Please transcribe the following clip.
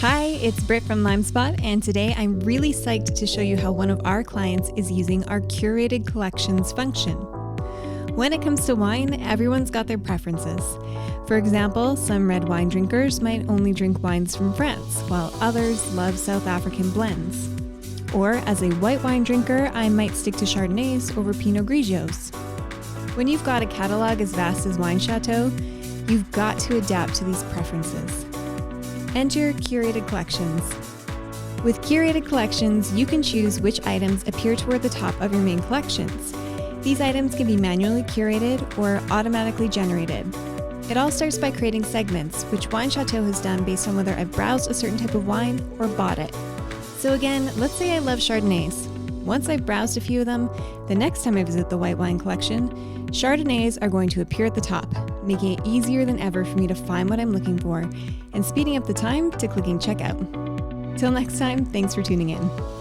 Hi, it's Britt from LimeSpot, and today I'm really psyched to show you how one of our clients is using our Curated Collections function. When it comes to wine, everyone's got their preferences. For example, some red wine drinkers might only drink wines from France, while others love South African blends. Or as a white wine drinker, I might stick to Chardonnays over Pinot Grigios. When you've got a catalog as vast as Wine Chateau, you've got to adapt to these preferences. Enter Curated Collections. With Curated Collections, you can choose which items appear toward the top of your main collections. These items can be manually curated or automatically generated. It all starts by creating segments, which Wine Chateau has done based on whether I've browsed a certain type of wine or bought it. So again, let's say I love Chardonnays. Once I've browsed a few of them, the next time I visit the white wine collection, Chardonnays are going to appear at the top, making it easier than ever for me to find what I'm looking for and speeding up the time to clicking checkout. Till next time, thanks for tuning in.